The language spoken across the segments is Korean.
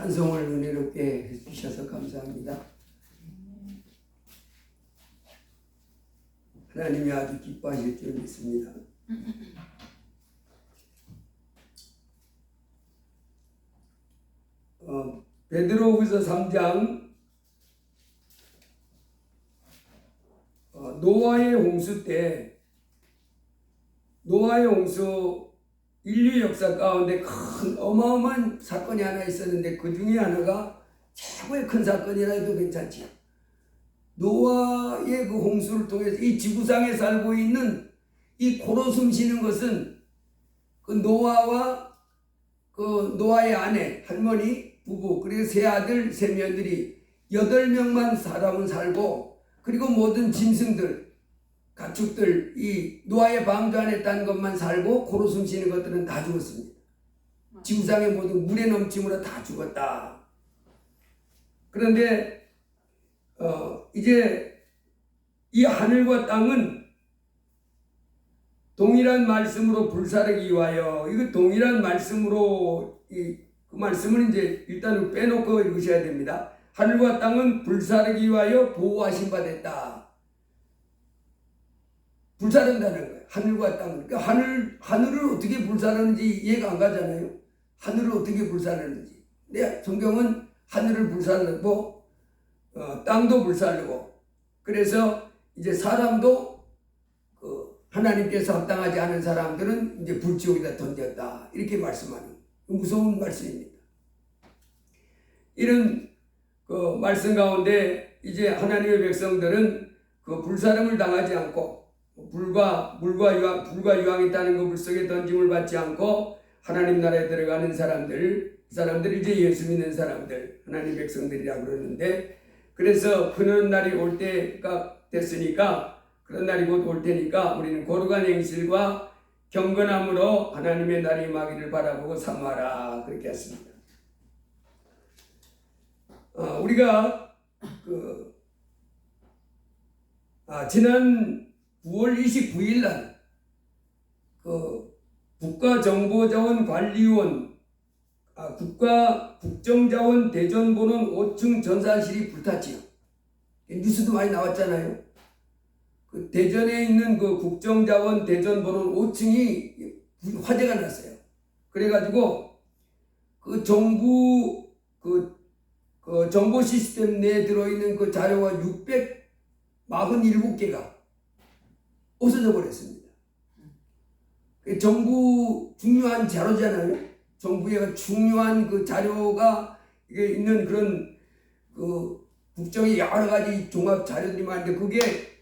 찬송을 은혜롭게 해주셔서 감사합니다. 하나님이 아주 기뻐하실 줄 믿습니다. 베드로후서 3장 노아의 홍수 때 노아의 홍수 인류 역사 가운데 큰 어마어마한 사건이 하나 있었는데 그 중에 하나가 최고의 큰 사건이라 해도 괜찮지요. 노아의 그 홍수를 통해서 이 지구상에 살고 있는 이 코로 숨쉬는 것은 그 노아와 그 노아의 아내, 할머니, 부부, 그리고 세 아들, 세 며느리 8명만 사람은 살고, 그리고 모든 짐승들, 가축들, 이 노아의 방주 안에 있다는 것만 살고 코로 숨쉬는 것들은 다 죽었습니다. 지구상의 모든 물의 넘침으로 다 죽었다. 그런데 이제 이 하늘과 땅은 동일한 말씀으로 불사르기 위하여, 이거 동일한 말씀으로 그 말씀을 이제 일단 빼놓고 읽으셔야 됩니다. 하늘과 땅은 불사르기 위하여 보호하신 바 됐다. 불사른다는 거예요. 하늘과 땅은. 그러니까 하늘을 어떻게 불사르는지 이해가 안 가잖아요. 하늘을 어떻게 불사르는지. 근데 성경은 하늘을 불사르고 땅도 불사르고, 그래서 이제 사람도 하나님께서 합당하지 않은 사람들은 이제 불지옥에다 던졌다. 이렇게 말씀하는 무서운 말씀입니다. 이런 그 말씀 가운데 이제 하나님의 백성들은 그 불사름을 당하지 않고 불과 유황이 있다는 그 물속에 던짐을 받지 않고 하나님 나라에 들어가는 사람들, 이 사람들이 이제 예수 믿는 사람들, 하나님 백성들이라고 그러는데, 그래서 그런 날이 올 때가 됐으니까, 그런 날이 곧 올 테니까 우리는 거룩한 행실과 경건함으로 하나님의 날이 임하기를 바라보고 사모하라, 그렇게 했습니다. 우리가 지난 9월 29일 날 국가정보자원관리원 국정자원 대전본원 5층 전산실이 불탔지요. 뉴스도 많이 나왔잖아요. 그 대전에 있는 그 국정자원 대전본원 5층이 화재가 났어요. 그래가지고 그 정부 그 정보 시스템 내에 들어있는 그 자료가 647개가 없어져 버렸습니다. 정부 중요한 자료잖아요. 정부의 중요한 그 자료가 이게 있는 그런 그 국정의 여러 가지 종합 자료들이 많은데 그게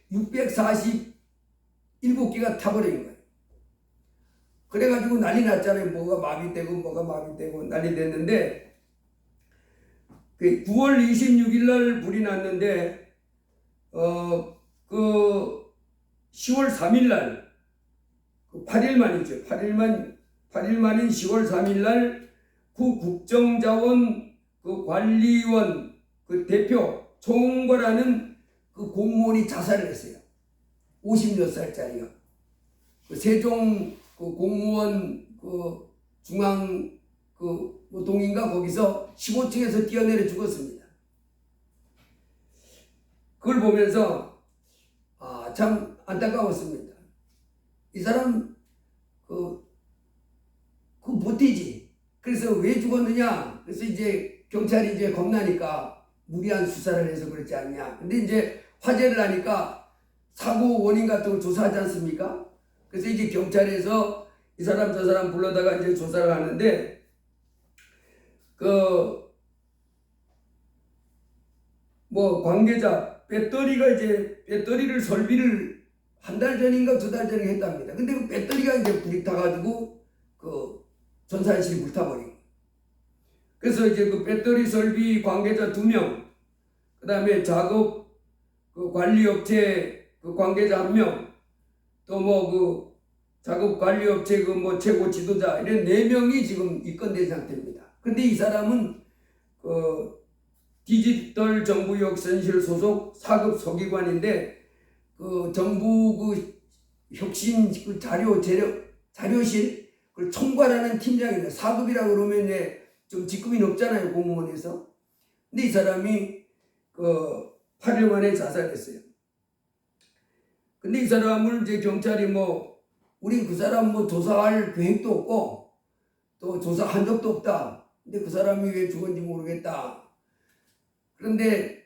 647개가 타버린 거예요. 그래가지고 난리 났잖아요. 뭐가 마비되고 난리 됐는데, 그 9월 26일 날 불이 났는데, 10월 3일 날, 8일 만이죠. 8일 만인 10월 3일 날, 그 국정자원 그 관리원 그 대표 총괄하는 그 공무원이 자살을 했어요. 50몇 살짜리가. 그 세종 그 공무원 그 중앙 그 동인가 거기서 15층에서 뛰어내려 죽었습니다. 그걸 보면서 참 안타까웠습니다. 이 사람 그 버티지. 그래서 왜 죽었느냐? 그래서 이제 경찰이 이제 겁나니까 무리한 수사를 해서 그렇지 않냐. 근데 이제 화재를 하니까 사고 원인 같은 걸 조사하지 않습니까? 그래서 이제 경찰에서 이 사람 저 사람 불러다가 이제 조사를 하는데, 관계자 배터리를 설비를 한 달 전인가 2달 전에 했답니다. 근데 그 배터리가 이제 불이 타가지고 그 전산실이 불타버린 거예요. 그래서 이제 그 배터리 설비 관계자 2명, 그 다음에 작업 그 관리업체 그 관계자 1명, 또 작업 관리업체 그 최고 지도자, 이런 4명이 지금 입건된 상태입니다. 근데 이 사람은 디지털 정부혁신실 소속 4급 서기관인데, 정부 혁신 자료실 그걸 총괄하는 팀장입니다. 4급이라고 그러면 이제 좀 직급이 높잖아요, 공무원에서. 근데 이 사람이 그 8일 만에 자살했어요. 근데 이 사람을 이제 경찰이 우리 그 사람 조사할 계획도 없고 또 조사한 적도 없다. 근데 그 사람이 왜 죽었는지 모르겠다. 그런데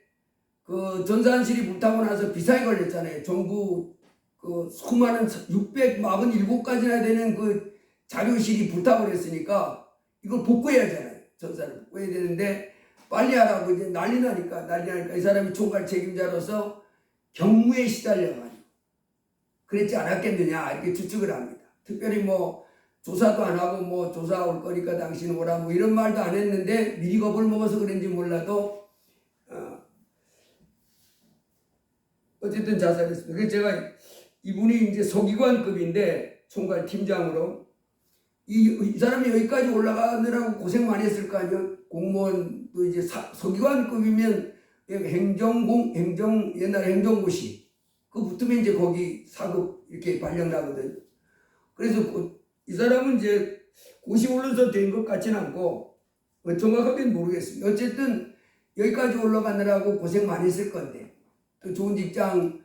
그 전산실이 불타고 나서 비상이 걸렸잖아요. 정부 그 수많은 647가지나 되는 그 자료실이 불타버렸으니까 이걸 복구해야 하잖아요. 전산을 복구해야 되는데 빨리 하라고 이제 난리 나니까 이 사람이 총괄 책임자로서 경무에 시달려가지고 그랬지 않았겠느냐 이렇게 추측을 합니다. 특별히 조사도 안 하고 조사 올 거니까 당신 오라 이런 말도 안 했는데 미리 겁을 먹어서 그런지 몰라도 어쨌든 자살했습니다. 그래서 제가 이분이 이제 서기관급인데 총괄 팀장으로 이 사람이 여기까지 올라가느라고 고생 많이 했을 거 아니에요. 공무원도 이제 서기관급이면 옛날에 행정고시 그 붙으면 이제 거기 4급 이렇게 발령나거든. 그래서 이 사람은 이제 고시 올라서 된 것 같지는 않고 정확하게는 모르겠습니다. 어쨌든 여기까지 올라가느라고 고생 많이 했을 건데 또 좋은 직장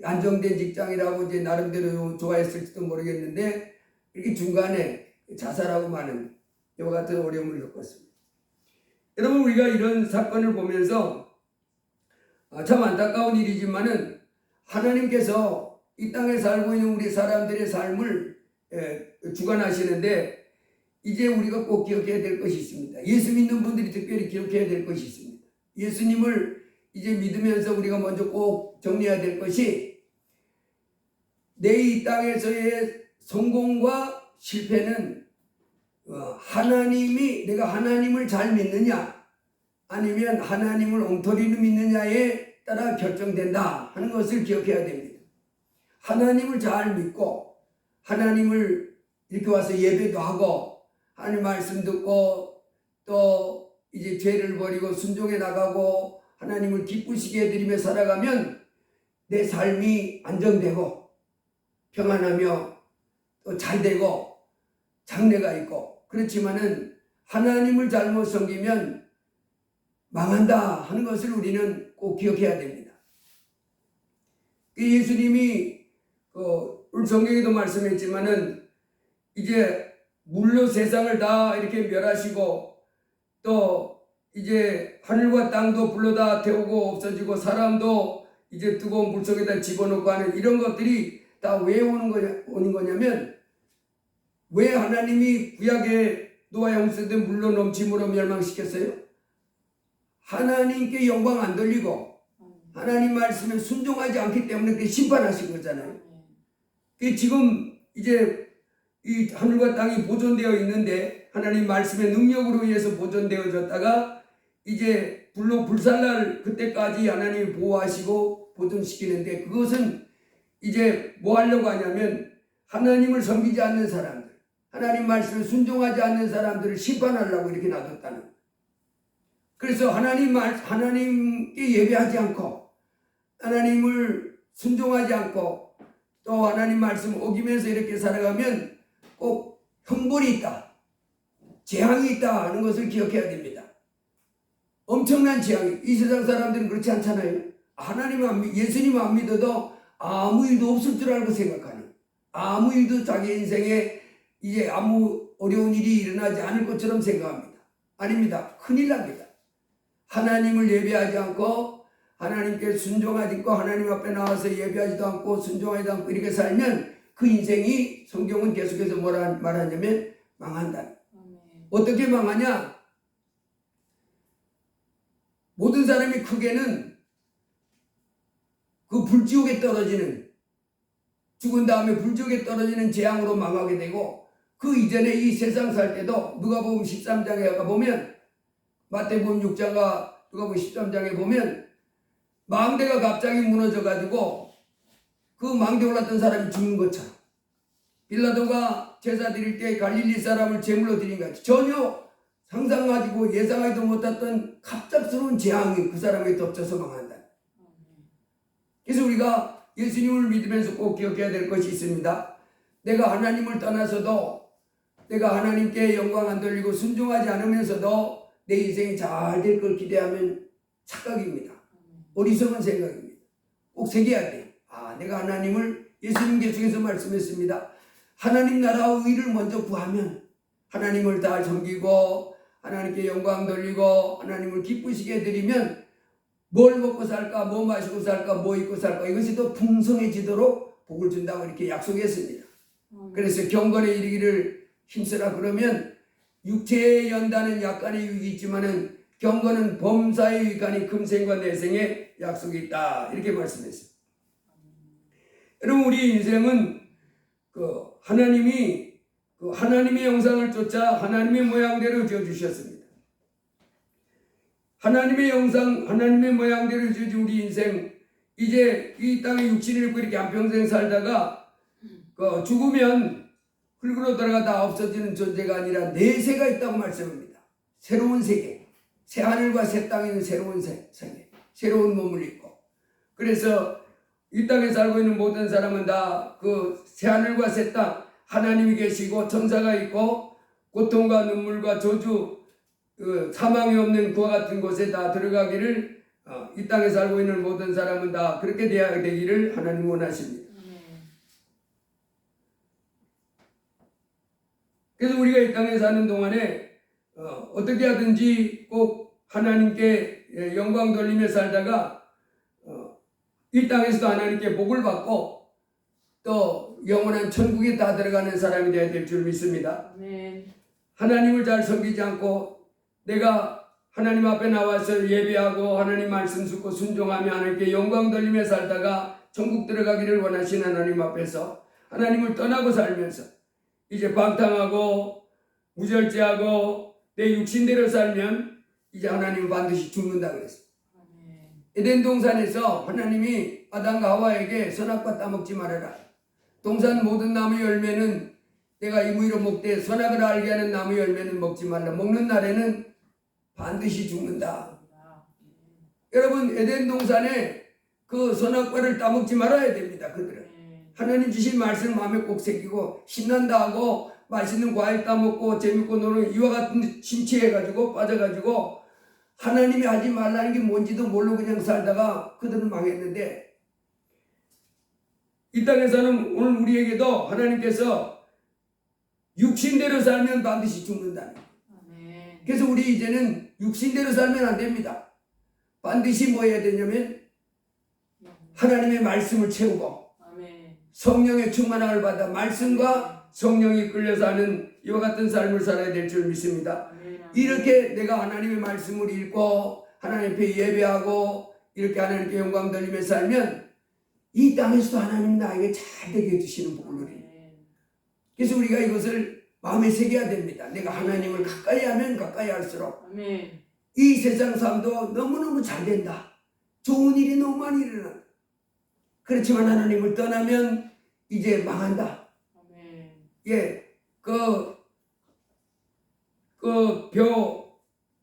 안정된 직장이라고 이제 나름대로 좋아했을지도 모르겠는데 이렇게 중간에 자살하고 마는 이와 같은 어려움을 겪었습니다. 여러분 우리가 이런 사건을 보면서 참 안타까운 일이지만은 하나님께서 이 땅에 살고 있는 우리 사람들의 삶을 주관하시는데 이제 우리가 꼭 기억해야 될 것이 있습니다. 예수 믿는 분들이 특별히 기억해야 될 것이 있습니다. 예수님을 이제 믿으면서 우리가 먼저 꼭 정리해야 될 것이 내 이 땅에서의 성공과 실패는 내가 하나님을 잘 믿느냐 아니면 하나님을 엉터리로 믿느냐에 따라 결정된다 하는 것을 기억해야 됩니다. 하나님을 잘 믿고 하나님을 이렇게 와서 예배도 하고 하나님 말씀 듣고 또 이제 죄를 버리고 순종해 나가고 하나님을 기쁘시게 해드리며 살아가면 내 삶이 안정되고 평안하며 또 잘되고 장래가 있고 그렇지만은 하나님을 잘못 섬기면 망한다 하는 것을 우리는 꼭 기억해야 됩니다. 예수님이 오늘 성경에도 말씀했지만은 이제 물로 세상을 다 이렇게 멸하시고 또 이제 하늘과 땅도 불로 다 태우고 없어지고 사람도 이제 뜨거운 물 속에다 집어넣고 하는 이런 것들이 다 왜 오는 거냐면 왜 하나님이 구약에 노아의 홍수때 물로 넘침으로 멸망시켰어요? 하나님께 영광 안 돌리고 하나님 말씀에 순종하지 않기 때문에 그게 심판하신 거잖아요. 지금 이제 이 하늘과 땅이 보존되어 있는데 하나님 말씀의 능력으로 의해서 보존되어졌다가 이제 불로 불살날 그때까지 하나님이 보호하시고 보존시키는데 그것은 이제 뭐 하려고 하냐면 하나님을 섬기지 않는 사람들, 하나님 말씀에 순종하지 않는 사람들을 심판하려고 이렇게 놔뒀다는 거예요. 그래서 하나님께 예배하지 않고 하나님을 순종하지 않고 또 하나님 말씀을 어기면서 이렇게 살아가면 꼭 형벌이 있다, 재앙이 있다 하는 것을 기억해야 됩니다. 엄청난 재앙이. 이 세상 사람들은 그렇지 않잖아요. 예수님 안 믿어도 아무 일도 없을 줄 알고 생각하는, 아무 일도 자기 인생에 이제 아무 어려운 일이 일어나지 않을 것처럼 생각합니다. 아닙니다. 큰일 납니다. 하나님을 예배하지 않고 하나님께 순종하지 않고 하나님 앞에 나와서 예배하지도 않고 순종하지도 않고 이렇게 살면 그 인생이 성경은 계속해서 뭐라 말하냐면 망한다. 어떻게 망하냐? 모든 사람이 크게는 그 불지옥에 떨어지는, 죽은 다음에 불지옥에 떨어지는 재앙으로 망하게 되고 그 이전에 이 세상 살 때도 누가복음 13장에 가보면 마태복음 6장과 누가복음 13장에 보면 망대가 갑자기 무너져 가지고 그 망대 올랐던 사람이 죽는 것처럼 빌라도가 제사 드릴 때 갈릴리 사람을 제물로 드린 것 같이 전혀 상상하지고 예상하지도 못했던 갑작스러운 재앙이 그 사람에게 덮쳐서 망한다. 그래서 우리가 예수님을 믿으면서 꼭 기억해야 될 것이 있습니다. 내가 하나님을 떠나서도 내가 하나님께 영광 안 돌리고 순종하지 않으면서도 내 인생이 잘 될 걸 기대하면 착각입니다. 어리석은 생각입니다. 꼭 새겨야 돼요. 내가 하나님을 예수님 계속해서 말씀했습니다. 하나님 나라와 의를 먼저 구하면 하나님을 다 섬기고 하나님께 영광 돌리고 하나님을 기쁘시게 해드리면 뭘 먹고 살까, 뭐 마시고 살까, 뭐 입고 살까, 이것이 더 풍성해지도록 복을 준다고 이렇게 약속했습니다. 그래서 경건에 이르기를 힘쓰라 그러면 육체에 연다는 약간의 유익이 있지만은 경건은 범사에 유익하니 금생과 내생에 약속이 있다, 이렇게 말씀했습니다. 여러분, 우리 인생은 하나님이 하나님의 형상을 쫓아 하나님의 모양대로 지어주셨습니다. 하나님의 형상, 하나님의 모양대로 지어진 우리 인생, 이제 이 땅에 육신을 입고 이렇게 한평생 살다가 죽으면 흙으로 들어가다 없어지는 존재가 아니라 내세가 있다고 말씀합니다. 새로운 세계, 새 하늘과 새 땅에 있는 새로운 세계, 새로운 몸을 입고. 그래서 이 땅에 살고 있는 모든 사람은 다 그 새 하늘과 새 땅, 하나님이 계시고 천사가 있고 고통과 눈물과 저주, 사망이 없는 그와 같은 곳에 다 들어가기를, 이 땅에 살고 있는 모든 사람은 다 그렇게 되어야 되기를 하나님 원하십니다. 그래서 우리가 이 땅에 사는 동안에 어떻게 하든지 꼭 하나님께 영광 돌리며 살다가 이 땅에서도 하나님께 복을 받고 또 영원한 천국에 다 들어가는 사람이 되어야 될 줄 믿습니다. 하나님을 잘 섬기지 않고 내가 하나님 앞에 나와서 예배하고 하나님 말씀 듣고 순종하며 하나님께 영광 돌리며 살다가 천국 들어가기를 원하시는 하나님 앞에서 하나님을 떠나고 살면서 이제 방탕하고 무절제하고 내 육신대로 살면 이제 하나님은 반드시 죽는다 그랬어요. 에덴 동산에서 하나님이 아담과 하와에게 선악과 따먹지 말아라. 동산 모든 나무 열매는 내가 임의로 먹되 선악을 알게 하는 나무 열매는 먹지 말라. 먹는 날에는 반드시 죽는다. 여러분, 에덴 동산에 그 선악과를 따먹지 말아야 됩니다. 그들은 하나님 주신 말씀 마음에 꼭 새기고 신난다 하고 맛있는 과일 따먹고 재밌고 노는 이와 같은 심취해가지고 빠져가지고 하나님이 하지 말라는 게 뭔지도 모르고 그냥 살다가 그들은 망했는데, 이 땅에서는 오늘 우리에게도 하나님께서 육신대로 살면 반드시 죽는다. 그래서 우리 이제는 육신대로 살면 안 됩니다. 반드시 뭐 해야 되냐면 하나님의 말씀을 채우고 성령의 충만함을 받아 말씀과 성령이 끌려서 하는 이와 같은 삶을 살아야 될 줄 믿습니다. 이렇게 내가 하나님의 말씀을 읽고 하나님 앞에 예배하고 이렇게 하나님께 영광 돌리며 살면 이 땅에서도 하나님이 나에게 잘 되게 해주시는 복을 누립니다. 그래서 우리가 이것을 마음에 새겨야 됩니다. 내가 하나님을 가까이 하면 가까이 할수록 이 세상 삶도 너무너무 잘 된다. 좋은 일이 너무 많이 일어난다. 그렇지만 하나님을 떠나면 이제 망한다.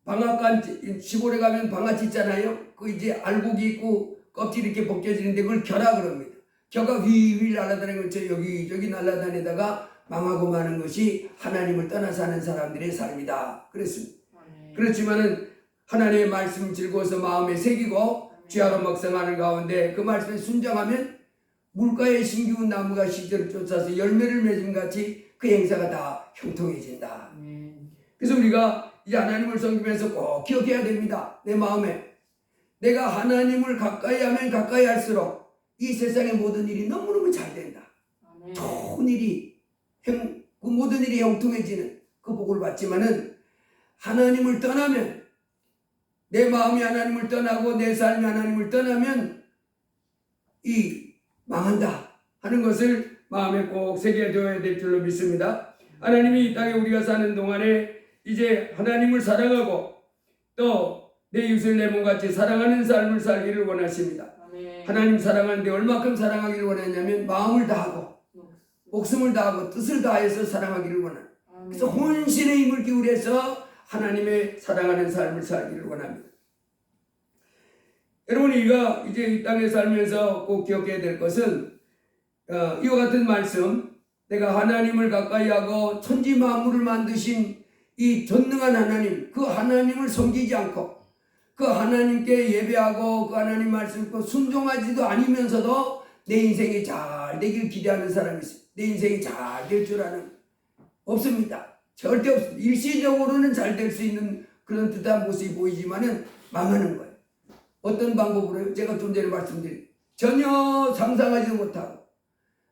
방앗간 시골에 가면 방앗 있잖아요. 그 이제 알곡이 있고 껍질이 이렇게 벗겨지는데 그걸 겨라 그럽니다. 겨가 휘휘 날아다니는 것처럼 여기저기 날아다니다가 망하고 마는 것이 하나님을 떠나 사는 사람들의 삶이다. 그랬습니다. 그렇지만은 하나님의 말씀 즐거워서 마음에 새기고 죄하로 묵상하는 가운데 그 말씀에 순종하면 물가에 심기운 나무가 시절을 쫓아서 열매를 맺은 같이 그 행사가 다 형통해진다. 그래서 우리가 이제 하나님을 섬기면서 꼭 기억해야 됩니다. 내 마음에 내가 하나님을 가까이 하면 가까이 할수록 이 세상의 모든 일이 너무너무 잘 된다. 좋은 일이 그 모든 일이 형통해지는 그 복을 받지만은 하나님을 떠나면 내 마음이 하나님을 떠나고 내 삶이 하나님을 떠나면 이 망한다 하는 것을 마음에 꼭 새겨둬야 될 줄로 믿습니다. 하나님이 이 땅에 우리가 사는 동안에 이제 하나님을 사랑하고 또 내 이웃을 내 몸같이 사랑하는 삶을 살기를 원하십니다. 하나님 사랑하는데 얼마큼 사랑하기를 원하냐면 마음을 다하고 목숨을 다하고 뜻을 다해서 사랑하기를 원합니다. 그래서 혼신의 힘을 기울여서 하나님의 사랑하는 삶을 살기를 원합니다. 여러분, 우리가 이제 이 땅에 살면서 꼭 기억해야 될 것은 이와 같은 말씀, 내가 하나님을 가까이하고 천지 만물을 만드신 이 전능한 하나님, 그 하나님을 섬기지 않고 그 하나님께 예배하고 그 하나님 말씀 듣고 순종하지도 않으면서도 내 인생이 잘 되길 기대하는 사람이 있어요. 내 인생이 잘 될 줄 아는 없습니다. 절대 없습니다. 일시적으로는 잘 될 수 있는 그런 듯한 모습이 보이지만은 망하는 거예요. 어떤 방법으로요? 제가 좀 전에 말씀드린 전혀 상상하지도 못하고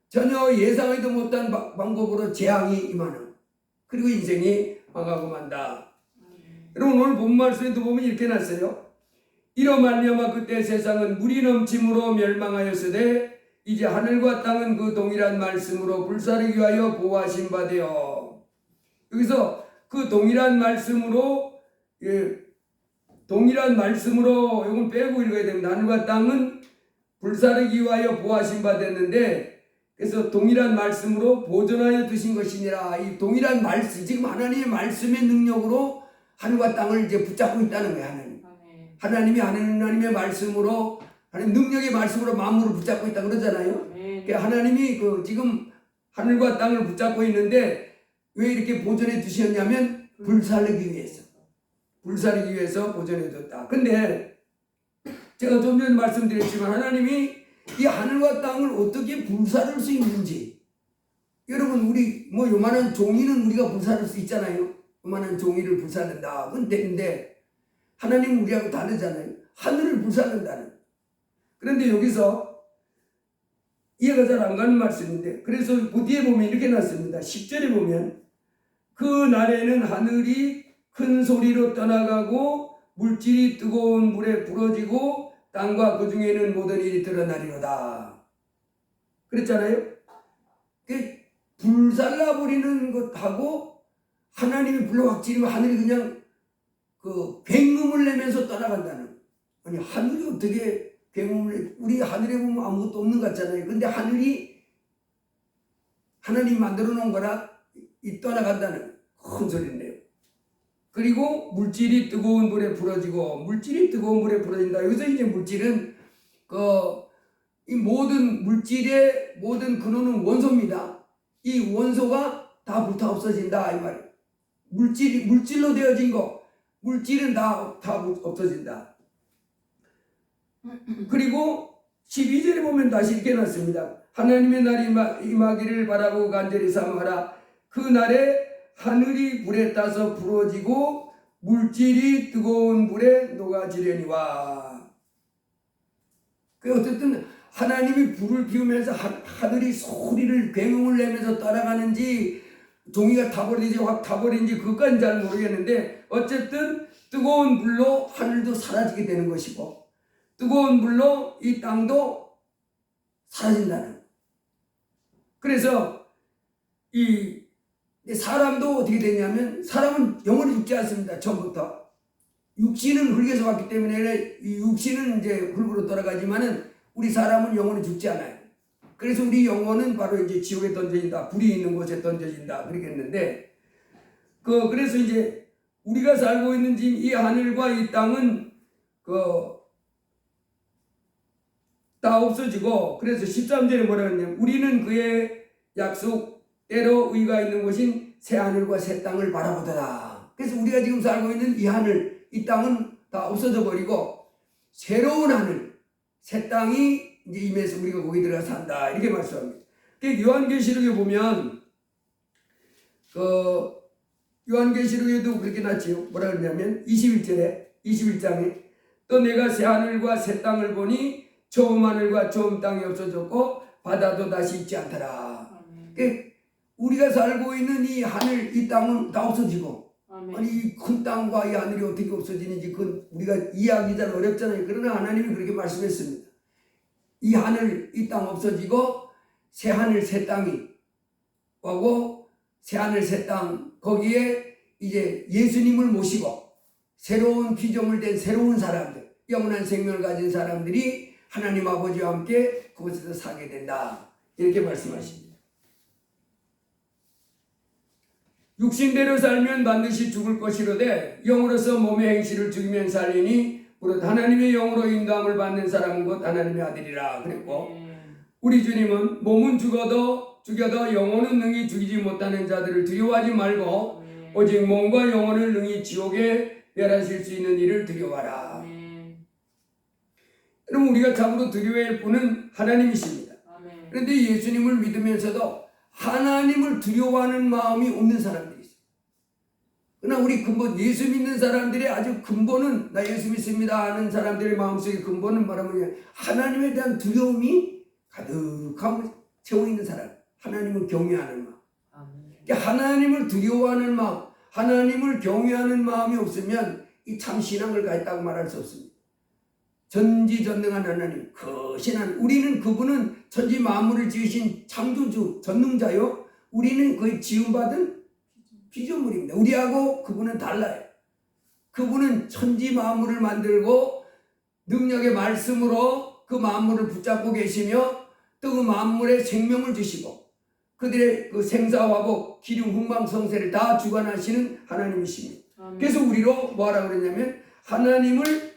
전혀 예상하지도 못한 방법으로 재앙이 임하는, 그리고 인생이 망하고 만다. 여러분, 오늘 본 말씀에도 보면 이렇게 났어요. 이로 말미암아 그때 세상은 물이 넘침으로 멸망하였으되 이제 하늘과 땅은 그 동일한 말씀으로 불사르기 위하여 보호하신 바 되어. 여기서 그 동일한 말씀으로, 동일한 말씀으로 이건 빼고 읽어야 됩니다. 하늘과 땅은 불사르기 위하여 보호하신 바 됐는데, 그래서 동일한 말씀으로 보존하여 두신 것이니라. 이 동일한 말씀, 지금 하나님의 말씀의 능력으로 하늘과 땅을 이제 붙잡고 있다는 거예요. 하나님이 하나님의 말씀으로, 하나님 능력의 말씀으로 만물을 붙잡고 있다 그러잖아요. 그러니까 하나님이 지금 하늘과 땅을 붙잡고 있는데 왜 이렇게 보존해 두셨냐면 불사르기 위해서. 불사르기 위해서 보존해 뒀다. 근데 제가 좀 전에 말씀드렸지만 하나님이 이 하늘과 땅을 어떻게 불사를 수 있는지, 여러분, 우리 요만한 종이는 우리가 불사를 수 있잖아요. 요만한 종이를 불사른다. 그건 되는데 하나님은 우리하고 다르잖아요. 하늘을 불사른다는. 그런데 여기서 이해가 잘 안 가는 말씀인데, 그래서 그 뒤에 보면 이렇게 났습니다. 10절에 보면 그 날에는 하늘이 큰 소리로 떠나가고 물질이 뜨거운 물에 부러지고 땅과 그 중에 있는 모든 일이 드러나리로다. 그랬잖아요. 불살라버리는 것하고 하나님이 불로 확 지르면 하늘이 그냥 굉음을 내면서 떠나간다는. 아니, 하늘이 어떻게 굉음을, 우리 하늘에 보면 아무것도 없는 것 같잖아요. 근데 하늘이 하나님이 만들어 놓은 거라 떠나간다는 큰 소리인데요. 그리고 물질이 뜨거운 물에 부러지고, 물질이 뜨거운 물에 부러진다. 여기서 이제 물질은 이 모든 물질의 모든 근원은 원소입니다. 이 원소가 다 불타 없어진다 이 말이에요. 물질로 되어진 거, 물질은 다 없어진다. 그리고 12절에 보면 다시 이렇게 났습니다. 하나님의 날이 임하기를 바라고 간절히 사모하라. 그 날에 하늘이 불에 타서 부러지고 물질이 뜨거운 불에 녹아지려니와. 어쨌든 하나님이 불을 피우면서 하늘이 소리를 굉음을 내면서 따라가는지 종이가 타버리는지 확 타버리는지 그것까지는 잘 모르겠는데, 어쨌든 뜨거운 불로 하늘도 사라지게 되는 것이고 뜨거운 불로 이 땅도 사라진다는. 그래서 사람도 어떻게 되냐면, 사람은 영원히 죽지 않습니다. 처음부터. 육신은 흙에서 왔기 때문에 이 육신은 이제 흙으로 돌아가지만은 우리 사람은 영원히 죽지 않아요. 그래서 우리 영혼은 바로 이제 지옥에 던져진다. 불이 있는 곳에 던져진다. 그러겠는데, 그래서 이제 우리가 살고 있는 이 하늘과 이 땅은 다 없어지고, 그래서 13절에 뭐라 그러냐면 우리는 그의 약속대로 의가 있는 곳인 새 하늘과 새 땅을 바라보더라. 그래서 우리가 지금 살고 있는 이 하늘, 이 땅은 다 없어져 버리고 새로운 하늘, 새 땅이 이제 임해서 우리가 거기 들어가 산다. 이렇게 말씀합니다. 요한계시록에 보면 요한계시록에도 그렇게 났지요. 뭐라 그러냐면 21장에 또 내가 새 하늘과 새 땅을 보니 처음 하늘과 처음 땅이 없어졌고 바다도 다시 있지 않더라. 우리가 살고 있는 이 하늘, 이 땅은 다 없어지고, 아니 이 큰 땅과 이 하늘이 어떻게 없어지는지 그건 우리가 이해하기 잘 어렵잖아요. 그러나 하나님이 그렇게 말씀했습니다. 이 하늘, 이 땅 없어지고 새 하늘, 새 땅이 오고, 새 하늘, 새 땅, 거기에 이제 예수님을 모시고 새로운 피조물 된 새로운 사람들, 영원한 생명을 가진 사람들이 하나님 아버지와 함께 그곳에서 살게 된다. 이렇게 말씀하십니다. 육신대로 살면 반드시 죽을 것이로되 영으로서 몸의 행실을 죽이면 살리니 무릇 하나님의 영으로 인도함을 받는 사람은 곧 하나님의 아들이라 그랬고, 우리 주님은 몸은 죽어도 죽여도 영혼은 능히 죽이지 못하는 자들을 두려워하지 말고 아멘. 오직 몸과 영혼을 능히 지옥에 멸하실 수 있는 일을 두려워하라. 아멘. 그럼 우리가 참으로 두려워해야 할 분은 하나님이십니다. 아멘. 그런데 예수님을 믿으면서도 하나님을 두려워하는 마음이 없는 사람들이 있어요. 그러나 우리 근본 예수 믿는 사람들의 아주 근본은 나 예수 믿습니다 하는 사람들의 마음속의 근본은 뭐라면 하나님에 대한 두려움이 가득함을 채워 있는 사람, 하나님을 경외하는 마음. 아멘. 그러니까 하나님을 두려워하는 마음, 하나님을 경외하는 마음이 없으면 이 참 신앙을 가졌다고 말할 수 없습니다. 전지전능한 하나님, 크신 하나님, 우리는 그분은 천지 만물을 지으신 창조주, 전능자요. 우리는 거의 지음받은 피조물입니다. 우리하고 그분은 달라요. 그분은 천지 만물을 만들고 능력의 말씀으로 그 만물을 붙잡고 계시며 또 그 만물에 생명을 주시고 그들의 그 생사화복, 기름, 흥망성쇠를 다 주관하시는 하나님이십니다. 아멘. 그래서 우리로 뭐하라 그러냐면 하나님을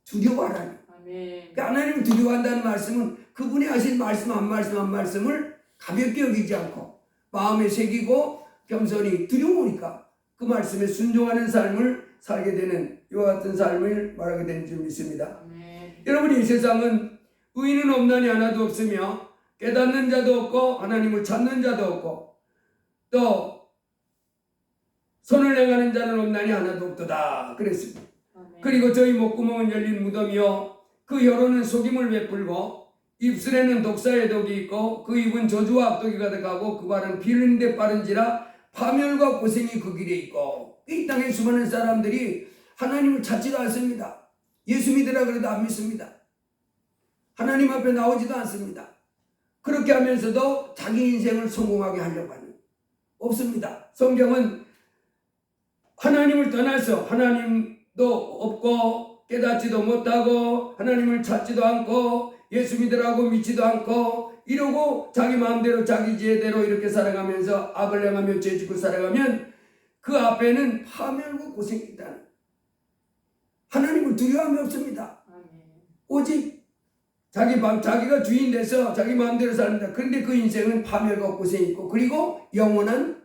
두려워하라니. 아멘. 그러니까 하나님을 두려워한다는 말씀은 그분이 하신 말씀 한 말씀을 가볍게 여기지 않고 마음에 새기고 겸손히 두려우니까 그 말씀에 순종하는 삶을 살게 되는 이와 같은 삶을 말하게 되는 줄 믿습니다. 아멘. 여러분, 이 세상은 의인은 없나니 하나도 없으며 깨닫는 자도 없고 하나님을 찾는 자도 없고 또 선을 행하는 자는 없나니 하나도 없도다 그랬습니다. 아멘. 그리고 저희 목구멍은 열린 무덤이요 그 혀로는 속임을 베풀고 입술에는 독사의 독이 있고 그 입은 저주와 악독이 가득하고 그 발은 피 흘리는 데 빠른지라 파멸과 고생이 그 길에 있고 이 땅에 수많은 사람들이 하나님을 찾지도 않습니다. 예수 믿으라 그래도 안 믿습니다. 하나님 앞에 나오지도 않습니다. 그렇게 하면서도 자기 인생을 성공하게 하려고 하는 없습니다. 성경은 하나님을 떠나서 하나님도 없고 깨닫지도 못하고 하나님을 찾지도 않고 예수 믿으라고 믿지도 않고 이러고 자기 마음대로 자기 지혜대로 이렇게 살아가면서 악을 행하며 죄 짓고 살아가면 그 앞에는 파멸과 고생이 있다는 하나님을 두려워함이 없습니다. 아멘. 오직 자기가 주인 돼서 자기 마음대로 삽니다. 그런데 그 인생은 파멸과 고생이 있고 그리고 영원한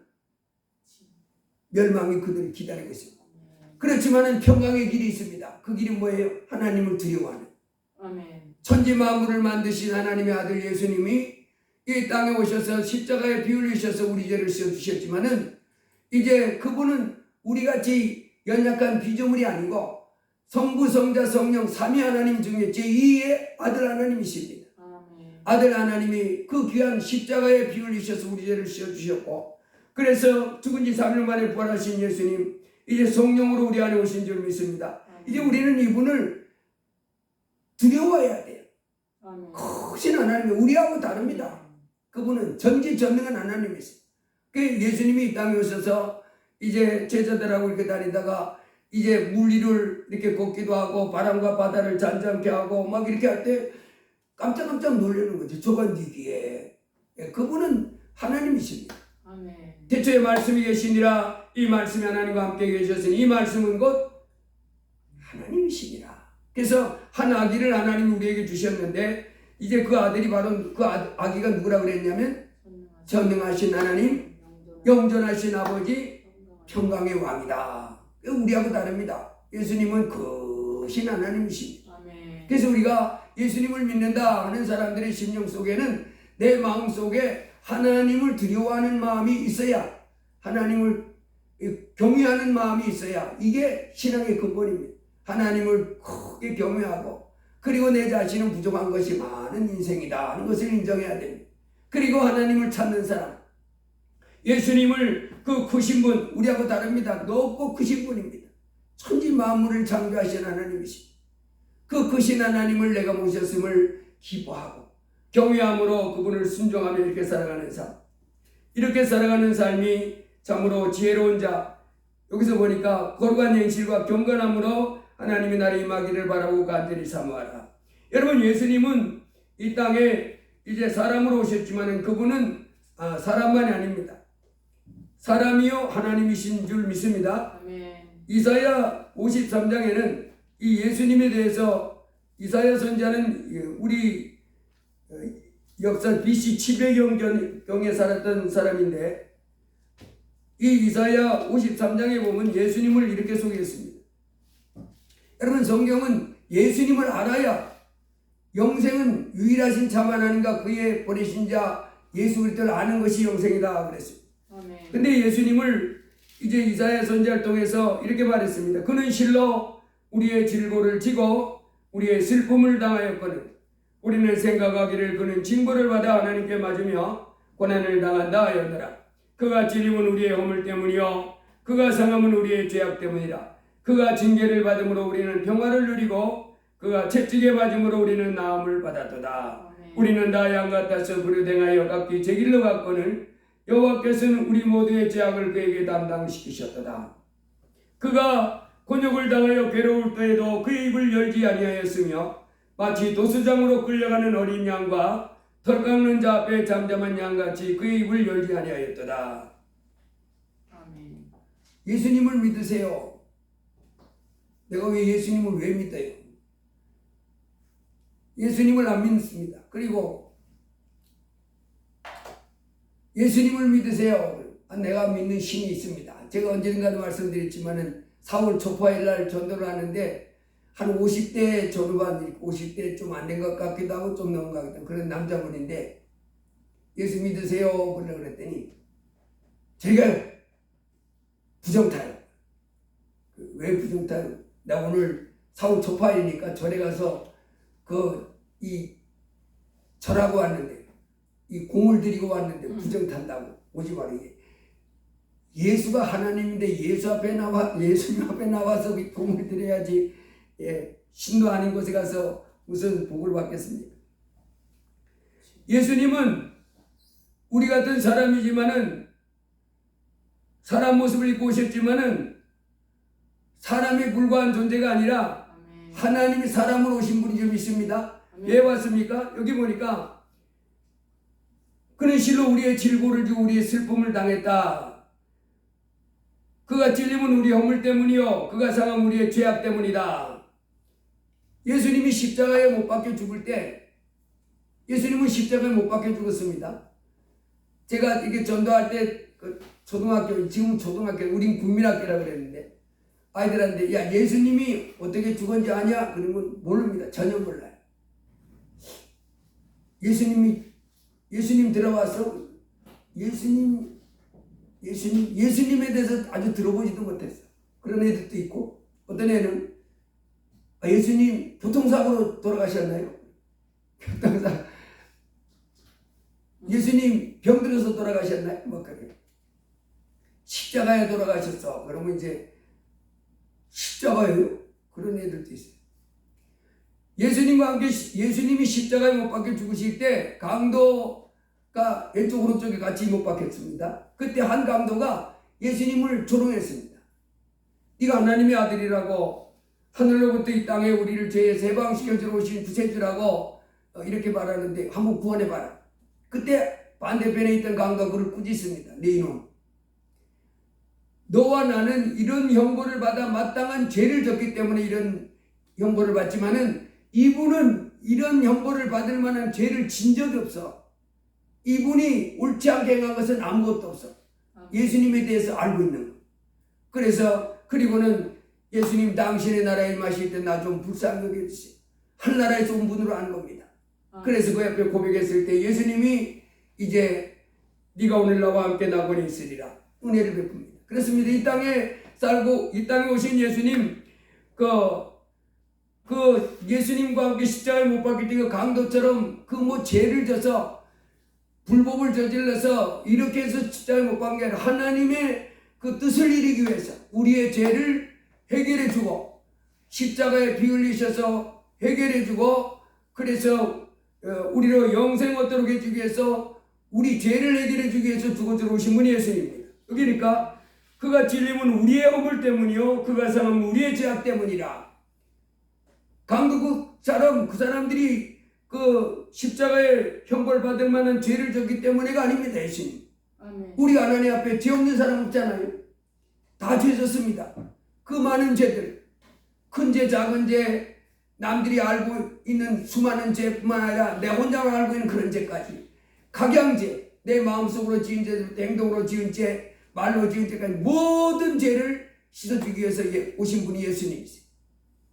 멸망이 그들을 기다리고 있습니다. 그렇지만은 평강의 길이 있습니다. 그 길이 뭐예요? 하나님을 두려워하는. 아멘. 천지 만물을 만드신 하나님의 아들 예수님이 이 땅에 오셔서 십자가에 피 흘리셔서 우리 죄를 씌워주셨지만은 이제 그분은 우리같이 연약한 피조물이 아니고 성부, 성자, 성령 삼위 하나님 중에 제2의 아들 하나님이십니다. 아멘. 아들 하나님이 그 귀한 십자가에 피 흘리셔서 우리 죄를 씌워주셨고 그래서 죽은 지 3일 만에 부활하신 예수님 이제 성령으로 우리 안에 오신 줄 믿습니다. 이제 우리는 이분을 두려워해야 돼요. 아멘. 크신 하나님이 우리하고 다릅니다. 그분은 전지전능한 하나님이세요. 그 예수님이 이 땅에 오셔서 이제 제자들하고 이렇게 다니다가 이제 물 위를 이렇게 걷기도 하고 바람과 바다를 잔잔케 하고 막 이렇게 할 때 깜짝깜짝 놀라는 거죠. 저건디기에 그분은 하나님이십니다. 아멘. 태초에 말씀이 계시니라 이 말씀이 하나님과 함께 계셨으니 이 말씀은 곧 하나님이시니라. 그래서 한 아기를 하나님이 우리에게 주셨는데 이제 그 아들이 바로 그 아기가 누구라 그랬냐면 전능하신 하나님, 영존하신 아버지, 평강의 왕이다. 우리하고 다릅니다. 예수님은 크신 하나님이십니다. 아멘. 그래서 우리가 예수님을 믿는다 하는 사람들의 심령 속에는 내 마음 속에 하나님을 두려워하는 마음이 있어야 하나님을 경외하는 마음이 있어야 이게 신앙의 근본입니다. 하나님을 크게 경외하고 그리고 내 자신은 부족한 것이 많은 인생이다 하는 것을 인정해야 됩니다. 그리고 하나님을 찾는 사람 예수님을 그 크신 분 우리하고 다릅니다. 높고 크신 분입니다. 천지 만물을 창조하신 하나님이십니다. 그 크신 하나님을 내가 모셨음을 기뻐하고 경외함으로 그분을 순종하며 이렇게 살아가는 삶 이렇게 살아가는 삶이 참으로 지혜로운 자 여기서 보니까 거룩한 행실과 경건함으로 하나님의 나라에 임하기를 바라고 간절히 사모하라. 여러분 예수님은 이 땅에 이제 사람으로 오셨지만 그분은 사람만이 아닙니다. 사람이요 하나님이신 줄 믿습니다. 아멘. 이사야 53장에는 이 예수님에 대해서 이사야 선지자는 우리 역사 BC 700년경에 살았던 사람인데 이 이사야 53장에 보면 예수님을 이렇게 소개했습니다. 여러분 성경은 예수님을 알아야 영생은 유일하신 참 하나님과 그의 보내신 자 예수 그리스도를 아는 것이 영생이다 그랬습니다. 아멘. 근데 예수님을 이제 이사야 선지자를 통해서 이렇게 말했습니다. 그는 실로 우리의 질고를 지고 우리의 슬픔을 당하였거늘 우리는 생각하기를 그는 징벌을 받아 하나님께 맞으며 고난을 당한다 하였노라. 그가 찔림은 우리의 허물 때문이요 그가 상함은 우리의 죄악 때문이라. 그가 징계를 받음으로 우리는 평화를 누리고 그가 채찍에 맞음으로 우리는 나음을 받았도다. 아멘. 우리는 다 양 같아서 부르댕하여 각기 제 길로 갔거늘 여호와께서는 우리 모두의 죄악을 그에게 담당시키셨도다. 그가 곤욕을 당하여 괴로울 때에도 그의 입을 열지 아니하였으며 마치 도수장으로 끌려가는 어린 양과 털 깎는 자 앞에 잠잠한 양같이 그의 입을 열지 아니하였도다. 아멘. 예수님을 믿으세요. 내가 왜 예수님을 왜 믿어요? 예수님을 안 믿습니다. 그리고 예수님을 믿으세요. 내가 믿는 신이 있습니다. 제가 언젠가도 말씀드렸지만은 4월 초파일 날 전도를 하는데 한 50대 졸업한 50대 좀 안 된 것 같기도 하고 좀 넘은 것 같기도 하고 그런 남자분인데 예수 믿으세요 그러려고 그랬더니 제가 부정타요. 왜 부정타요? 나 오늘 4월 초파일이니까 절에 가서 이 절하고 왔는데 이 공을 들이고 왔는데 부정탄다고 오지 말아요. 예수가 하나님인데 예수님 앞에 나와서 공을 들여야지. 신도 아닌 곳에 가서 무슨 복을 받겠습니까? 예수님은 우리 같은 사람이지만은 사람 모습을 입고 오셨지만은 사람에 불과한 존재가 아니라 아멘. 하나님이 사람으로 오신 분이 좀 있습니다. 아멘. 왜 왔습니까? 여기 보니까 그는 실로 우리의 질고를 지고 우리의 슬픔을 당했다. 그가 찔림은 우리 허물 때문이요 그가 상함은 우리의 죄악 때문이다. 예수님이 십자가에 못 박혀 죽을 때 예수님은 십자가에 못 박혀 죽었습니다. 제가 이게 전도할 때 초등학교, 지금 초등학교, 우린 국민학교라고 그랬는데 아이들한테 야 예수님이 어떻게 죽었는지 아냐? 그러면 모릅니다. 전혀 몰라요. 예수님 들어와서 예수님에 대해서 아주 들어보지도 못했어. 그런 애들도 있고 어떤 애는 예수님 교통사고로 돌아가셨나요? 교통사고. 예수님 병들어서 돌아가셨나요? 뭐 그래요. 십자가에 돌아가셨어. 그러면 이제 십자가예요? 그런 애들도 있어요. 예수님과 함께 예수님이 십자가에 못 박혀 죽으실 때 강도가 왼쪽 오른쪽에 같이 못 박혔습니다. 그때 한 강도가 예수님을 조롱했습니다. 네가 하나님의 아들이라고 하늘로부터 이 땅에 우리를 죄에서 해방시켜주러 오신 구세주라고 이렇게 말하는데 한번 구원해봐라. 그때 반대편에 있던 강도가 그를 꾸짖습니다. 네 이놈, 너와 나는 이런 형벌을 받아 마땅한 죄를 졌기 때문에 이런 형벌을 받지만은 이분은 이런 형벌을 받을 만한 죄를 진 적이 없어. 이분이 옳지 않게 행한 것은 아무것도 없어. 예수님에 대해서 알고 있는 거. 그리고는 예수님 당신의 나라에 임하실 때 나 좀 불쌍히 여겨주세요. 하늘나라에서 온 분으로 아는 겁니다. 그래서 그 옆에 고백했을 때 예수님이 이제 네가 오늘 나와 함께 낙원에 있으리라 은혜를 베풉니다. 그렇습니다. 이 땅에 살고 이 땅에 오신 예수님 예수님과 함께 십자가에 못 박힐 때 그 강도처럼 죄를 져서 불법을 저질러서 이렇게 해서 십자가에 못 박은 게 아니라 하나님의 그 뜻을 이루기 위해서 우리의 죄를 해결해 주고 십자가에 피 흘리셔서 해결해 주고 그래서 우리로 영생 얻도록 해주기 위해서 우리 죄를 해결해 주기 위해서 죽어주러 오신 분이 예수님입니다. 그러니까 그가 찔림은 우리의 허물 때문이요 그가 상함은 우리의 죄악 때문이라. 강도 그 사람들이 십자가에 형벌 받을 만한 죄를 졌기 때문에가 아닙니다. 예수님. 아멘. 우리 하나님 앞에 죄 없는 사람 없잖아요. 다 죄 졌습니다. 그 많은 죄들, 큰 죄, 작은 죄, 남들이 알고 있는 수많은 죄뿐만 아니라 내 혼자만 알고 있는 그런 죄까지, 각양죄, 내 마음속으로 지은 죄부터 행동으로 지은 죄, 말로 지은 죄까지 모든 죄를 씻어주기 위해서 오신 분이 예수님이세요.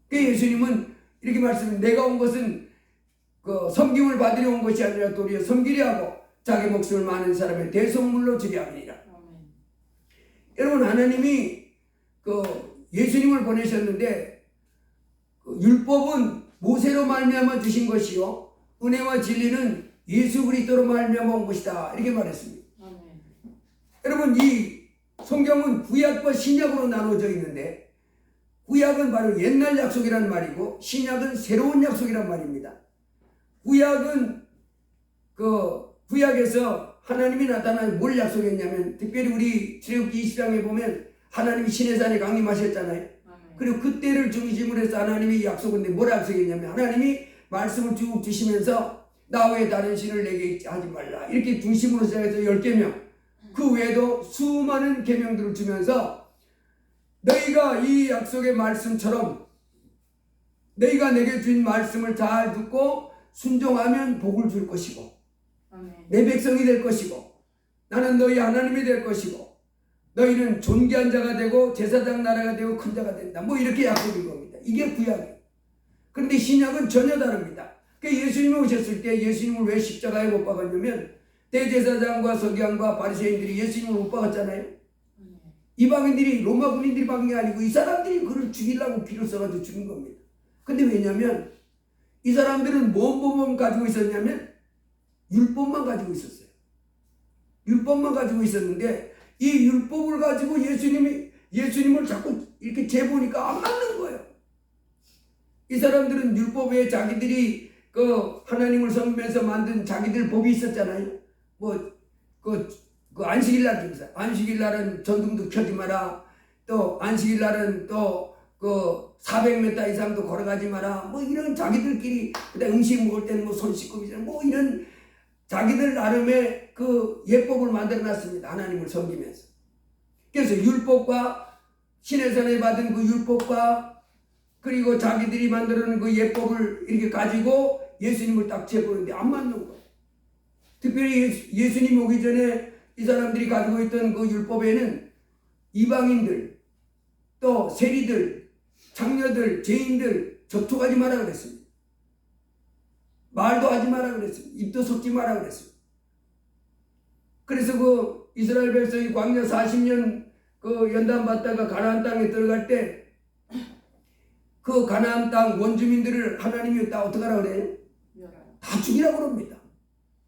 그 예수님은 이렇게 말씀해, 내가 온 것은 그 섬김을 받으려 온 것이 아니라 도리어 섬기려 하고 자기 목숨을 많은 사람의 대속물로 주려 함이니라. 여러분, 하나님이 그 예수님을 보내셨는데 그 율법은 모세로 말미암아 주신 것이요 은혜와 진리는 예수 그리스도로 말미암아 온 것이다, 이렇게 말했습니다. 여러분, 이 성경은 구약과 신약으로 나눠져 있는데 구약은 바로 옛날 약속이란 말이고 신약은 새로운 약속이란 말입니다. 구약은 그 구약에서 하나님이 나타나서 뭘 약속했냐면, 특별히 우리 출애굽기 20장에 보면 하나님이 시내산에 강림하셨잖아요. 그리고 그때를 중심으로 해서 하나님이 약속인데 뭘 약속했냐면, 하나님이 말씀을 쭉 주시면서 나 외에 다른 신을 내게 하지 말라, 이렇게 중심으로 시작해서 10계명, 그 외에도 수많은 계명들을 주면서 너희가 이 약속의 말씀처럼 너희가 내게 준 말씀을 잘 듣고 순종하면 복을 줄 것이고 내 백성이 될 것이고 나는 너희 하나님이 될 것이고 너희는 존귀한 자가 되고 제사장 나라가 되고 큰 자가 된다, 뭐 이렇게 약속인 겁니다. 이게 구약이에요. 그런데 신약은 전혀 다릅니다. 예수님이 오셨을 때 예수님을 왜 십자가에 못 박았냐면, 대제사장과 서기관과 바리새인들이 예수님을 못 박았잖아요. 이방인들이, 로마 군인들이 박은 게 아니고 이 사람들이 그를 죽이려고 피를 써가지고 죽인 겁니다. 근데 왜냐면 이 사람들은 뭔 법만 가지고 있었냐면 율법만 가지고 있었어요. 율법만 가지고 있었는데 이 율법을 가지고 예수님을 자꾸 이렇게 재보니까 안 맞는 거예요. 이 사람들은 율법에 자기들이 그 하나님을 섬기면서 만든 자기들 법이 있었잖아요. 그 안식일날 중에서 안식일날은 전등도 켜지 마라, 또 안식일날은 또 그 400m 이상도 걸어가지 마라, 뭐 이런 자기들끼리, 그다음 음식 먹을 때는 뭐 손 씻고 뭐 이런 자기들 나름의 그 예법을 만들어 놨습니다. 하나님을 섬기면서. 그래서 율법과 시내산에 받은 그 율법과 그리고 자기들이 만들어 놓은 그 예법을 이렇게 가지고 예수님을 딱 재보는데 안 맞는 거예요. 특별히 예수님 오기 전에 이 사람들이 가지고 있던 그 율법에는 이방인들, 또 세리들, 장녀들, 죄인들 접촉하지 마라 그랬습니다. 말도 하지 마라 그랬습니다. 입도 섞지 마라 그랬습니다. 그래서 그 이스라엘 백성이 광야 40년 그 연단 받다가 가나안 땅에 들어갈 때 그 가나안 땅 원주민들을 하나님이 다 어떻게 하라 그래요? 다 죽이라고 그럽니다.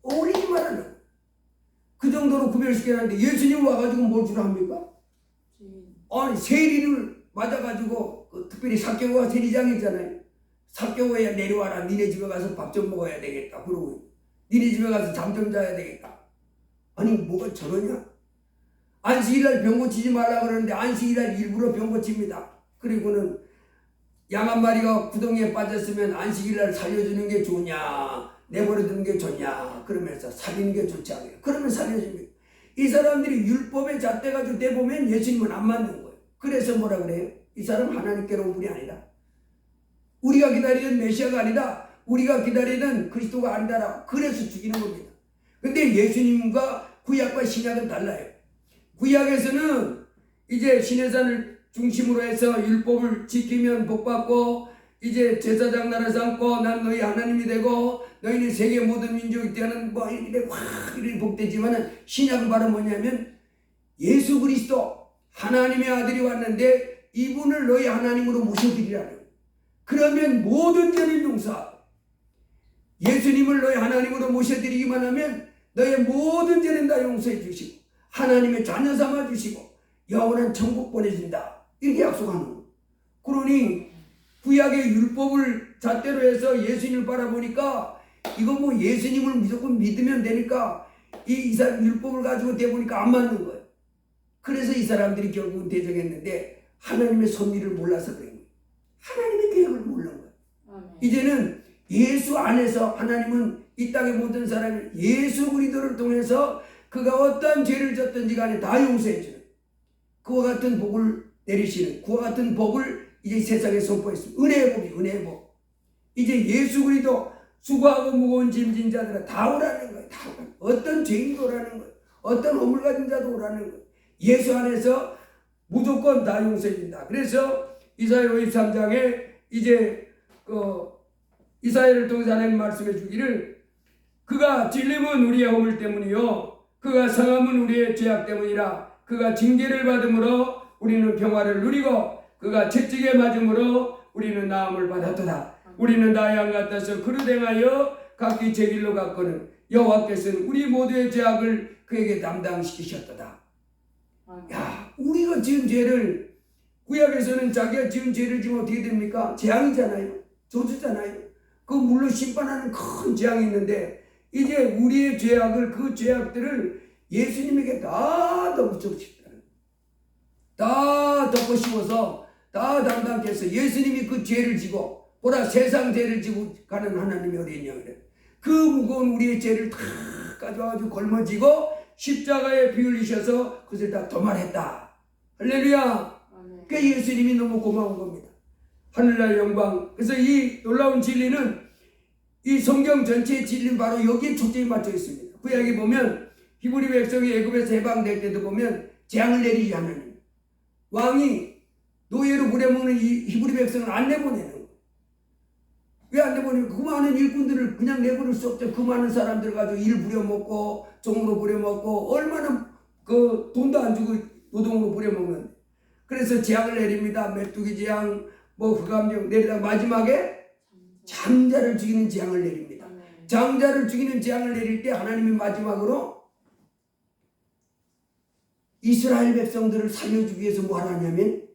어울리지 말라는. 그 정도로 구별시켜놨는데 예수님 와가지고 뭘 주라 합니까? 아니, 세리를 맞아가지고 특별히 삭개오가 세리장이잖아요. 삭개오야 내려와라, 니네 집에 가서 밥 좀 먹어야 되겠다 그러고, 니네 집에 가서 잠 좀 자야 되겠다. 아니, 뭐가 저러냐? 안식일날 병 고치지 말라 그러는데 안식일날 일부러 병 고칩니다. 그리고는 양 한 마리가 구덩이에 빠졌으면 안식일날 살려주는 게 좋냐, 내버려두는 게 좋냐 그러면서 살리는 게 좋지 않아요. 그러면 살려줍니다. 이 사람들이 율법에 잣대가지고 내보면 예수님은 안 맞는 거예요. 그래서 뭐라 그래요? 이 사람 하나님께로 온 분이 아니다, 우리가 기다리는 메시아가 아니다, 우리가 기다리는 그리스도가 아니다라고 그래서 죽이는 겁니다. 근데 예수님과 구약과 신약은 달라요. 구약에서는 이제 시내산을 중심으로 해서 율법을 지키면 복받고 이제 제사장 나라 삼고 난 너희 하나님이 되고 너희는 세계 모든 민족이 되는 뭐 이렇게 확 이렇게 복되지만은, 신약은 바로 뭐냐면 예수 그리스도 하나님의 아들이 왔는데 이분을 너희 하나님으로 모셔드리라는. 그러면 모든 죄를 용서하고 예수님을 너희 하나님으로 모셔드리기만 하면 너의 모든 죄는 다 용서해 주시고 하나님의 자녀 삼아 주시고 영원한 천국 보내준다, 이렇게 약속하는 거예요. 그러니 구약의 율법을 잣대로 해서 예수님을 바라보니까 이거 뭐 예수님을 무조건 믿으면 되니까 이 사람 율법을 가지고 대보니까 안 맞는 거예요. 그래서 이 사람들이 결국은 대적했는데 하나님의 섭리를 몰라서 그런 거예요. 하나님의 계획을 모르는 거예요. 이제는 예수 안에서 하나님은 이 땅의 모든 사람을 예수 그리스도를 통해서 그가 어떠한 죄를 졌든지 간에 다 용서해 주는, 그와 같은 복을 내리시는, 그와 같은 법을 이제 세상에 선포했습니다. 은혜의 법이, 은혜의 법. 이제 예수 그리스도 수고하고 무거운 짐진 자들아 다 오라는 거예요. 다 오라는 거예요. 어떤 죄인도 오라는 거예요. 어떤 허물 가진 자도 오라는 거예요. 예수 안에서 무조건 다 용서해준다. 그래서 이사야 53장에 이제 이사야를 통해서 하나님 말씀해 주기를 그가 찔림은 우리의 허물 때문이요 그가 상함은 우리의 죄악 때문이라. 그가 징계를 받음으로 우리는 평화를 누리고 그가 채찍에 맞음으로 우리는 나음을 받았도다. 우리는 다 양 같아서 그릇 행하여 각기 제 길로 갔거늘 여호와께서는 우리 모두의 죄악을 그에게 담당시키셨도다. 야, 우리가 지은 죄를 구약에서는 자기가 지은 죄를 지면 어떻게 됩니까? 재앙이잖아요. 저주잖아요. 그 물론 심판하는 큰 재앙이 있는데 이제 우리의 죄악을 그 죄악들을 예수님에게 다 덮어씌우셨다. 다 덮어씌워서 다 담당케 해서 예수님이 그 죄를 지고 보라 세상 죄를 지고 가는 하나님의 어린 양이래. 그 무거운 우리의 죄를 다 가져와가지고 걸머지고 십자가에 피 흘리셔서 그것을 다 도말했다. 할렐루야. 그 예수님이 너무 고마운 겁니다. 하늘날 영광. 그래서 이 놀라운 진리는 이 성경 전체의 진리는 바로 여기에 초점이 맞춰 있습니다. 구약에 보면 히브리 백성이 애굽에서 해방될 때도 보면 재앙을 내리지 하나님. 왕이 노예로 부려먹는 이 히브리 백성을 안 내보내는 거예요. 왜 안 내보내면 그 많은 일꾼들을 그냥 내보낼 수 없죠. 그 많은 사람들 가지고 일 부려먹고 종으로 부려먹고 얼마나 그 돈도 안 주고 노동으로 부려먹는데. 그래서 재앙을 내립니다. 메뚜기 재앙, 흑암재앙 내리다가 마지막에 장자를 죽이는 재앙을 내립니다. 장자를 죽이는 재앙을 내릴 때 하나님이 마지막으로 이스라엘 백성들을 살려주기 위해서 뭐 하냐면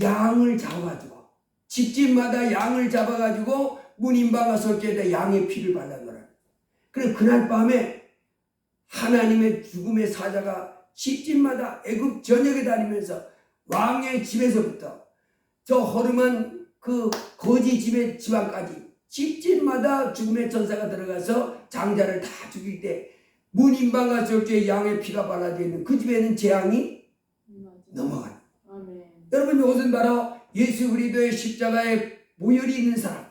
양을 잡아가지고 집집마다 양을 잡아가지고 문인방아 설계에다 양의 피를 발라놓으라. 그래서 그날 밤에 하나님의 죽음의 사자가 집집마다 애굽 전역에 다니면서 왕의 집에서부터 저 허름한 그 거지 집의 지방까지 집집마다 죽음의 전사가 들어가서 장자를 다 죽일 때 문인방아 설계에 양의 피가 발라져 있는 그 집에는 재앙이 넘어가는. 여러분 이것은 바로 예수 그리스도의 십자가에 모혈이 있는 사람,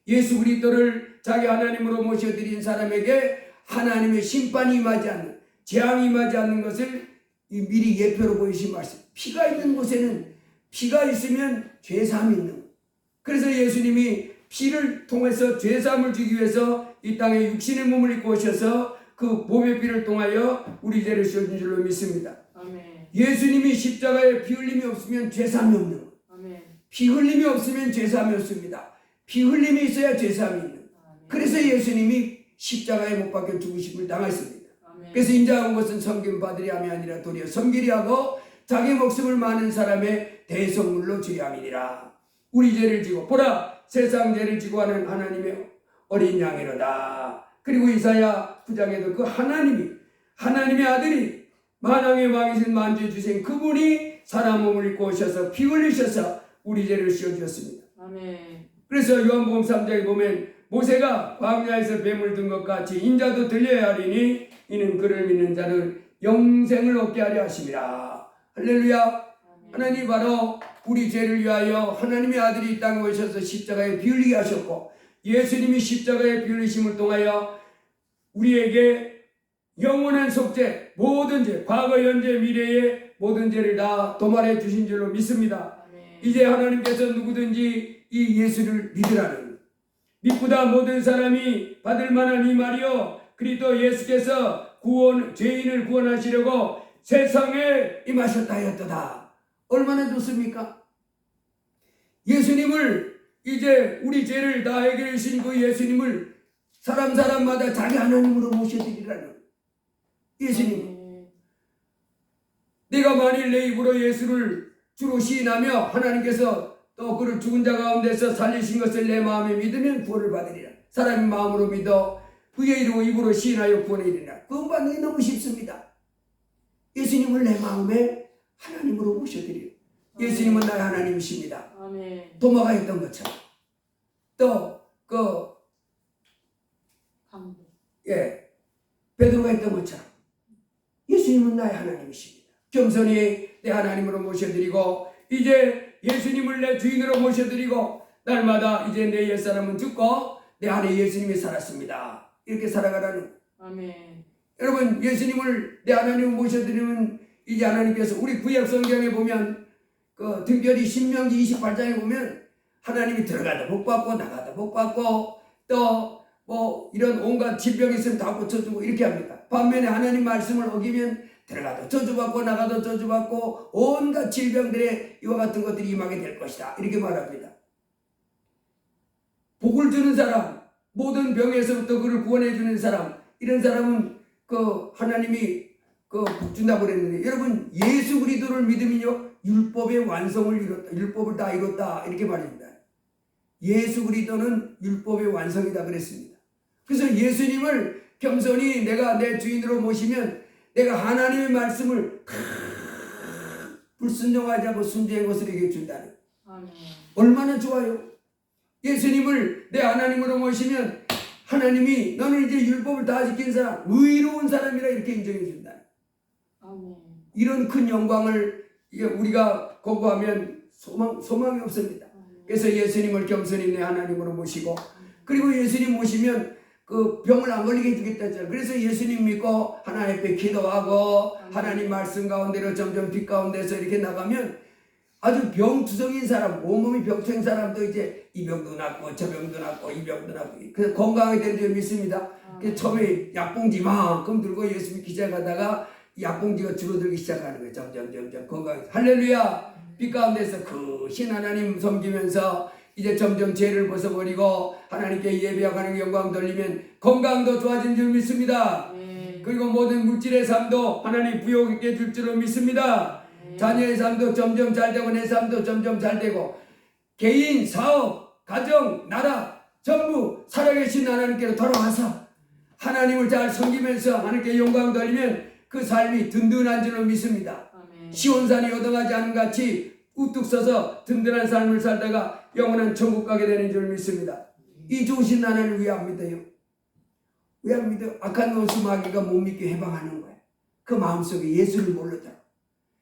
예수 그리스도를 자기 하나님으로 모셔드린 사람에게 하나님의 심판이 임하지 않는, 재앙이 임하지 않는 것을 미리 예표로 보이신 말씀. 피가 있는 곳에는 피가 있으면 죄사함이 있는 것. 그래서 예수님이 피를 통해서 죄사함을 주기 위해서 이 땅에 육신의 몸을 입고 오셔서 그 몸의 피를 통하여 우리 죄를 씌워준 줄로 믿습니다. 아멘. 예수님이 십자가에 피 흘림이 없으면 죄사함이 없는 것. 아멘. 피 흘림이 없으면 죄사함이 없습니다. 피 흘림이 있어야 죄사함이 있는 것. 그래서 예수님이 십자가에 못 박혀 죽으심을 당했습니다. 아멘. 그래서 인자한 것은 섬김 받으리 함이 아니라 도리어 섬기리 하고 자기 목숨을 많은 사람의 대성물로 죄함이니라. 우리 죄를 지고 보라 세상 죄를 지고 하는 하나님의 어린 양이로다. 그리고 이사야 9장에도 그 하나님의 아들이 만왕의 왕이신 만주의 주신 그분이 사람 몸을 입고 오셔서 피 흘리셔서 우리 죄를 씌워주셨습니다. 아멘. 그래서 요한복음 3장에 보면 모세가 광야에서 뱀을 든 것 같이 인자도 들려야 하리니 이는 그를 믿는 자는 영생을 얻게 하려 하심이라. 할렐루야. 아멘. 하나님이 바로 우리 죄를 위하여 하나님의 아들이 이 땅에 오셔서 십자가에 피 흘리게 하셨고 예수님이 십자가에 피 흘리심을 통하여 우리에게 영원한 속죄, 모든 죄, 과거, 현재, 미래의 모든 죄를 다 도말해 주신 줄로 믿습니다. 아멘. 이제 하나님께서 누구든지 이 예수를 믿으라는, 믿고다 모든 사람이 받을 만한 이 말이요 그리스도 예수께서 죄인을 구원하시려고 세상에 임하셨다 하였도다. 얼마나 좋습니까? 예수님을 이제 우리 죄를 다 해결해 주신 그 예수님을 사람마다 자기 하나님으로 모셔드리라는 예수님. 내가 만일 내 입으로 예수를 주로 시인하며 하나님께서 또 그를 죽은 자 가운데서 살리신 것을 내 마음에 믿으면 구원을 받으리라. 사람이 마음으로 믿어 그의 이름을 입으로 시인하여 구원을 이르리라. 구원 받는 게 너무 쉽습니다. 예수님을 내 마음에 하나님으로 모셔드리라. 예수님은 나의 하나님이십니다. 아멘. 도마가 했던 것처럼 또 베드로가 했던 것처럼 예수님은 나의 하나님이십니다. 겸손히 내 하나님으로 모셔드리고 이제 예수님을 내 주인으로 모셔드리고 날마다 이제 내 옛사람은 죽고 내 안에 예수님이 살았습니다. 이렇게 살아가라는 거예요. 아멘. 여러분, 예수님을 내 하나님을 모셔드리면 이제 하나님께서 우리 구약 성경에 보면 그 특별히 신명기 28장에 보면 하나님이 들어가다 복받고 나가다 복받고 또 뭐 이런 온갖 질병이 있으면 다 고쳐주고 이렇게 합니다. 반면에 하나님 말씀을 어기면 들어가도 저주받고 나가도 저주받고 온갖 질병들의 이와 같은 것들이 임하게 될 것이다. 이렇게 말합니다. 복을 주는 사람, 모든 병에서부터 그를 구원해 주는 사람, 이런 사람은 그 하나님이 그 복 준다고 그랬는데, 여러분 예수 그리스도를 믿으면요 율법의 완성을 이뤘다, 율법을 다 이뤘다 이렇게 말합니다. 예수 그리스도는 율법의 완성이다 그랬습니다. 그래서 예수님을 겸손히 내가 내 주인으로 모시면 내가 하나님의 말씀을 불순종하지 않고 순종의 것을 이겨 준다는. 아멘. 얼마나 좋아요. 예수님을 내 하나님으로 모시면 하나님이 너는 이제 율법을 다 지킨 사람, 의로운 사람이라 이렇게 인정해 준다. 아멘. 이런 큰 영광을 우리가 거부하면 소망이 없습니다. 그래서 예수님을 겸손히 내 하나님으로 모시고, 그리고 예수님 모시면 그 병을 안 걸리게 해주겠다 했잖아요. 그래서 예수님 믿고 하나님 앞에 기도하고 하나님 말씀 가운데로 점점 빛 가운데서 이렇게 나가면 아주 병투성인 사람, 온몸이 병투성인 사람도 이제 이 병도 낫고 저 병도 낫고 이 병도 낫고 그래서 건강하게 되는 줄 믿습니다. 그래서 처음에 약봉지만큼 들고 예수 믿기 시작하다가 약봉지가 줄어들기 시작하는 거예요. 점점 건강해. 할렐루야. 빛 가운데서 그 신 하나님 섬기면서 이제 점점 죄를 벗어버리고 하나님께 예배하는 영광 돌리면 건강도 좋아진 줄 믿습니다. 그리고 모든 물질의 삶도 하나님 부여있게 줄 줄로 믿습니다. 자녀의 삶도 점점 잘 되고 내 삶도 점점 잘 되고 개인, 사업, 가정, 나라 전부 살아계신 하나님께로 돌아와서 하나님을 잘 섬기면서 하나님께 영광 돌리면 그 삶이 든든한 줄로 믿습니다. 시온산이 요동하지 않은 같이 우뚝 서서 든든한 삶을 살다가 영원한 천국 가게 되는 줄 믿습니다. 이 좋으신 하나님을 왜 안 믿어요? 왜 안 믿어요? 악한 원수 마귀가 못 믿게 해방하는 거예요. 그 마음속에 예수를 몰랐다.